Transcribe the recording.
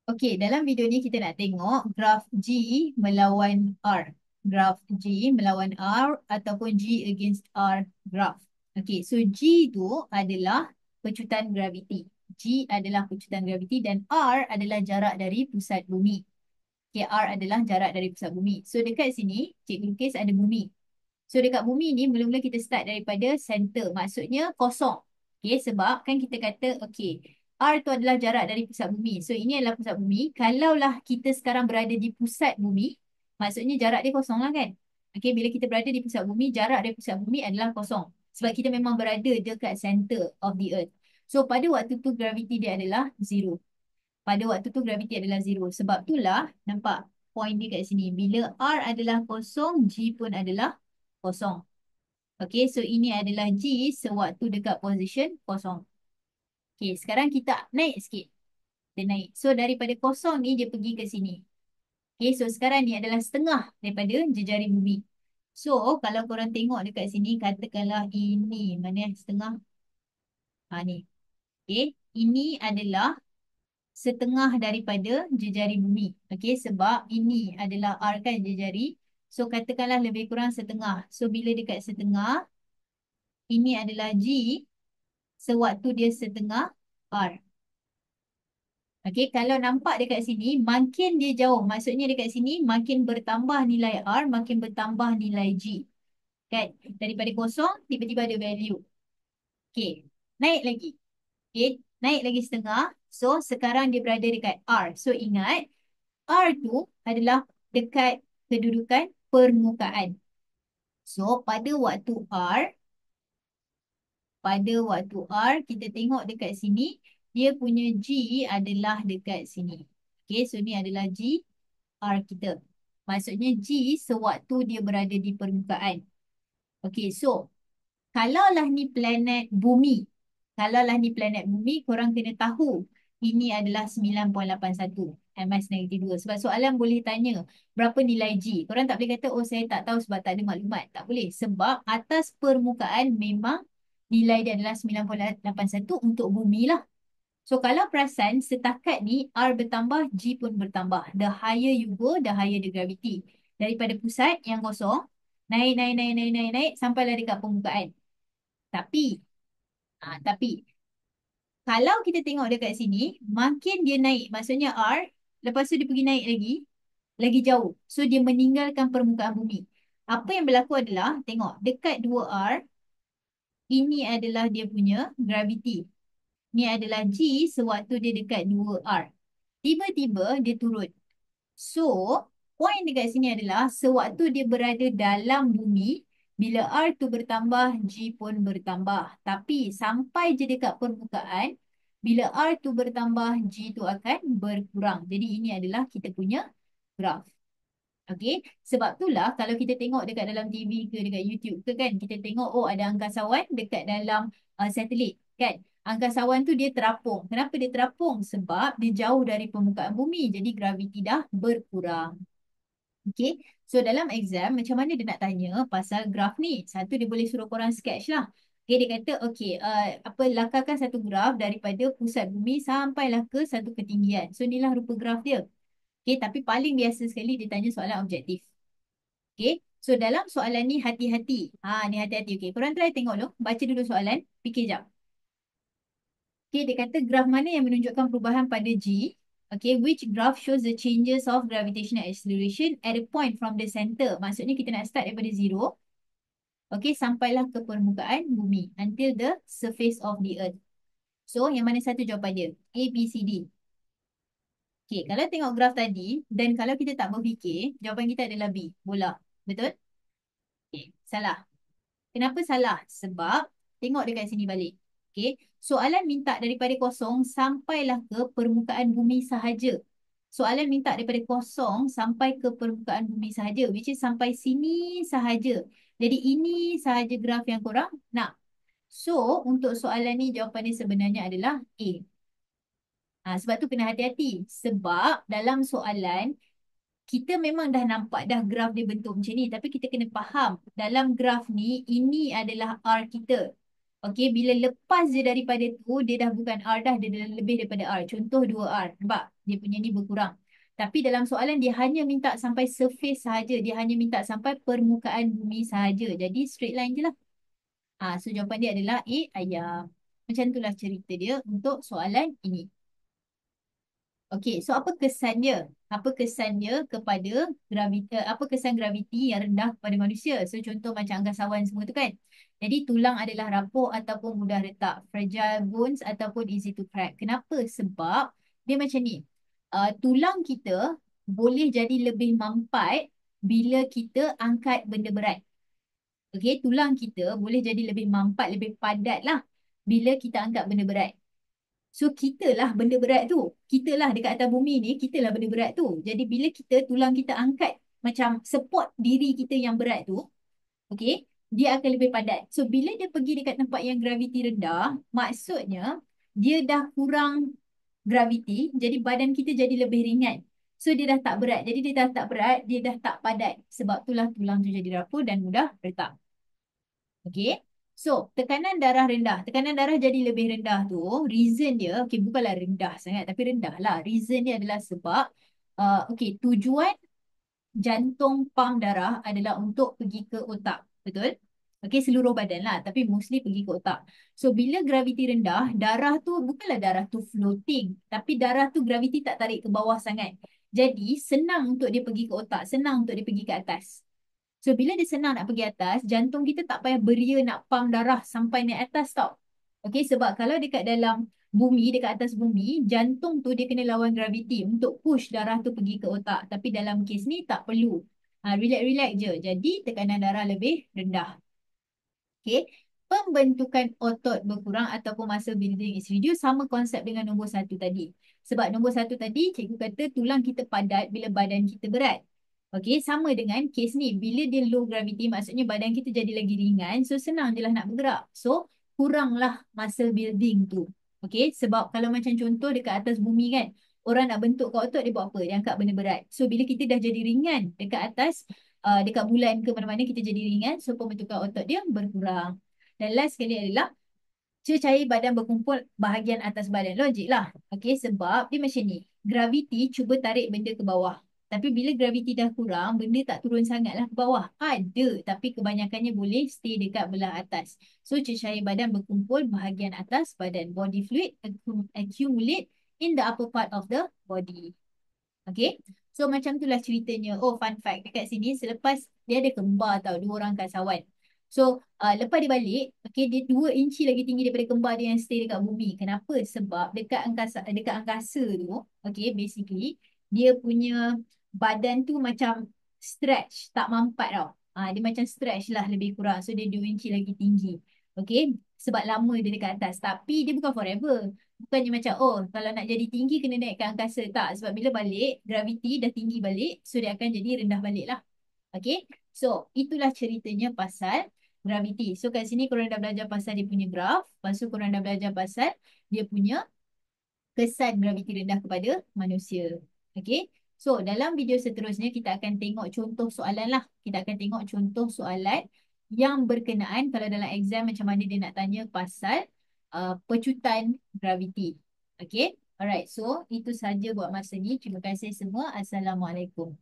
Okey, dalam video ni kita nak tengok graf G melawan R. Graf G melawan R ataupun G against R graph. Okey, so G tu adalah pecutan graviti. G adalah pecutan graviti dan R adalah jarak dari pusat bumi. Okey, R adalah jarak dari pusat bumi. So dekat sini, cikgu lukis ada bumi. So dekat bumi ni mula-mula kita start daripada center. Maksudnya kosong. Okay, sebab kan kita kata okay, R tu adalah jarak dari pusat bumi. So ini adalah pusat bumi. Kalaulah kita sekarang berada di pusat bumi, maksudnya jarak dia kosong lah kan. Okay, bila kita berada di pusat bumi, jarak dari pusat bumi adalah kosong. Sebab kita memang berada dekat center of the earth. So pada waktu tu graviti dia adalah zero. Pada waktu tu graviti adalah zero. Sebab itulah nampak point dia kat sini. Bila R adalah kosong, G pun adalah kosong. Okay, so ini adalah G sewaktu dekat position kosong. Okay, sekarang kita naik sikit. Dia naik. So daripada kosong ni dia pergi ke sini. Okay, so sekarang ni adalah setengah daripada jejari bumi. So kalau korang tengok dekat sini, katakanlah ini mana setengah. Ha ni. Okay, ini adalah setengah daripada jejari bumi. Okay, sebab ini adalah R kan jejari. So katakanlah lebih kurang setengah. So bila dekat setengah, ini adalah G sewaktu dia setengah R. Okey, kalau nampak dekat sini, makin dia jauh. Maksudnya dekat sini, makin bertambah nilai R, makin bertambah nilai G. Kan? Daripada kosong, tiba-tiba ada value. Okey, naik lagi. Okey, naik lagi setengah. So, sekarang dia berada dekat R. So, ingat, R tu adalah dekat kedudukan permukaan. So, pada waktu R, kita tengok dekat sini, dia punya G adalah dekat sini. Okay, so ni adalah G R kita. Maksudnya G sewaktu dia berada di permukaan. Okay, so kalaulah ni planet bumi, korang kena tahu ini adalah 9.81 -2. Sebab soalan boleh tanya berapa nilai G. Korang tak boleh kata, oh saya tak tahu sebab tak ada maklumat. Tak boleh. Sebab atas permukaan memang nilai dia adalah 9.81 untuk bumi lah. So kalau perasan setakat ni R bertambah, G pun bertambah. The higher you go, the higher the gravity. Daripada pusat yang kosong, naik sampailah dekat permukaan. Tapi kalau kita tengok dekat sini, makin dia naik, maksudnya R, lepas tu dia pergi naik lagi jauh. So dia meninggalkan permukaan bumi. Apa yang berlaku adalah, tengok dekat 2R, ini adalah dia punya gravity. Ni adalah G sewaktu dia dekat 2R. Tiba-tiba dia turun. So, point dekat sini adalah sewaktu dia berada dalam bumi, bila R tu bertambah, G pun bertambah. Tapi sampai je dekat permukaan, bila R tu bertambah, G tu akan berkurang. Jadi ini adalah kita punya graf. Okay, sebab itulah kalau kita tengok dekat dalam TV ke dekat YouTube ke kan, kita tengok oh ada angkasawan dekat dalam satelit kan. Angkasawan tu dia terapung. Kenapa dia terapung? Sebab dia jauh dari permukaan bumi. Jadi graviti dah berkurang. Okay, so dalam exam macam mana dia nak tanya pasal graf ni? Satu dia boleh suruh korang sketch lah. Okay, dia kata okay, lakarkan satu graf daripada pusat bumi sampailah ke satu ketinggian. So inilah rupa graf dia. Okay, tapi paling biasa sekali dia tanya soalan objektif. Okay, so dalam soalan ni hati-hati. Ni hati-hati. Okay, korang try tengok dulu. Baca dulu soalan. Fikir jap. Okay, dia kata graf mana yang menunjukkan perubahan pada G. Okay, which graph shows the changes of gravitational acceleration at a point from the center. Maksudnya kita nak start daripada zero. Okay, sampailah ke permukaan bumi. Until the surface of the earth. So, yang mana satu jawapan dia? A, B, C, D. Okay, kalau tengok graf tadi dan kalau kita tak berfikir, jawapan kita adalah B, bola. Betul? Okay, salah. Kenapa salah? Sebab, tengok dekat sini balik. Okay, soalan minta daripada kosong sampailah ke permukaan bumi sahaja. Soalan minta daripada kosong sampai ke permukaan bumi sahaja, which is sampai sini sahaja. Jadi, ini sahaja graf yang korang nak. So, untuk soalan ni jawapannya sebenarnya adalah A. Sebab tu kena hati-hati. Sebab dalam soalan, kita memang dah nampak dah graf dia bentuk macam ni. Tapi kita kena faham, dalam graf ni, ini adalah R kita. Okey, bila lepas je daripada tu, dia dah bukan R dah, dia dah lebih daripada R. Contoh 2R. Nampak? Dia punya ni berkurang. Tapi dalam soalan dia hanya minta sampai surface sahaja. Dia hanya minta sampai permukaan bumi sahaja. Jadi straight line je lah. So jawapan dia adalah A, ayam. Macam itulah cerita dia untuk soalan ini. Okey, so apa kesan dia? Apa kesan dia kepada graviti, apa kesan graviti yang rendah kepada manusia? So contoh macam angkasawan semua tu kan. Jadi tulang adalah rapuh ataupun mudah retak. Fragile bones ataupun easy to crack. Kenapa? Sebab dia macam ni. Tulang kita boleh jadi lebih mampat bila kita angkat benda berat. Okey, tulang kita boleh jadi lebih mampat, lebih padat lah bila kita angkat benda berat. So kita lah benda berat tu. Kita lah dekat atas bumi ni, kita lah benda berat tu. Jadi bila kita tulang kita angkat macam support diri kita yang berat tu, okay, dia akan lebih padat. So bila dia pergi dekat tempat yang graviti rendah, maksudnya dia dah kurang graviti, jadi badan kita jadi lebih ringan. So dia dah tak berat. Jadi dia dah tak berat, dia dah tak padat. Sebab itulah tulang tu jadi rapuh dan mudah retak. Okay. So, tekanan darah rendah. Tekanan darah jadi lebih rendah tu, reason dia, okay, bukanlah rendah sangat, tapi rendah lah. Reason dia adalah sebab, okay, tujuan jantung pam darah adalah untuk pergi ke otak. Betul? Okay, seluruh badan lah, tapi mostly pergi ke otak. So, bila graviti rendah, darah tu, bukanlah darah tu floating, tapi darah tu graviti tak tarik ke bawah sangat. Jadi, senang untuk dia pergi ke otak, senang untuk dia pergi ke atas. So bila dia senang nak pergi atas, jantung kita tak payah beria nak pump darah sampai naik atas tau. Okay, sebab kalau dekat dalam bumi, dekat atas bumi, jantung tu dia kena lawan graviti untuk push darah tu pergi ke otak. Tapi dalam kes ni tak perlu. Relax-relax je. Jadi tekanan darah lebih rendah. Okay. Pembentukan otot berkurang ataupun muscle building is reduced sama konsep dengan nombor satu tadi. Sebab nombor satu tadi, cikgu kata tulang kita padat bila badan kita berat. Okey, sama dengan kes ni. Bila dia low gravity, maksudnya badan kita jadi lagi ringan. So, senang je lah nak bergerak. So, kuranglah muscle building tu. Okey, sebab kalau macam contoh dekat atas bumi kan, orang nak bentuk kat otot, dia buat apa? Dia angkat benda berat. So, bila kita dah jadi ringan dekat atas, dekat bulan ke mana-mana kita jadi ringan. So, pembentukan otot dia berkurang. Dan last sekali adalah cecair badan berkumpul bahagian atas badan. Logik lah. Okay, sebab dia macam ni. Graviti cuba tarik benda ke bawah. Tapi bila graviti dah kurang, benda tak turun sangat lah ke bawah. Ada, tapi kebanyakannya boleh stay dekat belah atas. So, cecair badan berkumpul bahagian atas badan. Body fluid accumulate in the upper part of the body. Okay. So, macam itulah ceritanya. Oh, fun fact. Dekat sini, selepas dia ada kembar tau. Dua orang angkasawan. So, lepas dia balik, okay, dia 2 inci lagi tinggi daripada kembar dia yang stay dekat bumi. Kenapa? Sebab dekat angkasa tu, okay, basically, dia punya badan tu macam stretch, tak mampat tau. Dia macam stretch lah lebih kurang. So, dia 2 inci lagi tinggi. Okay, sebab lama dia dekat atas. Tapi dia bukan forever. Bukannya macam, oh, kalau nak jadi tinggi kena naik ke angkasa. Tak, sebab bila balik, graviti dah tinggi balik. So, dia akan jadi rendah balik lah. Okay, so itulah ceritanya pasal graviti. So kat sini korang dah belajar pasal dia punya graf. Lepas tu korang dah belajar pasal dia punya kesan graviti rendah kepada manusia. Okay. So dalam video seterusnya kita akan tengok contoh soalan lah. Kita akan tengok contoh soalan yang berkenaan kalau dalam exam macam mana dia nak tanya pasal pecutan graviti. Okay. Alright. So itu saja buat masa ni. Terima kasih semua. Assalamualaikum.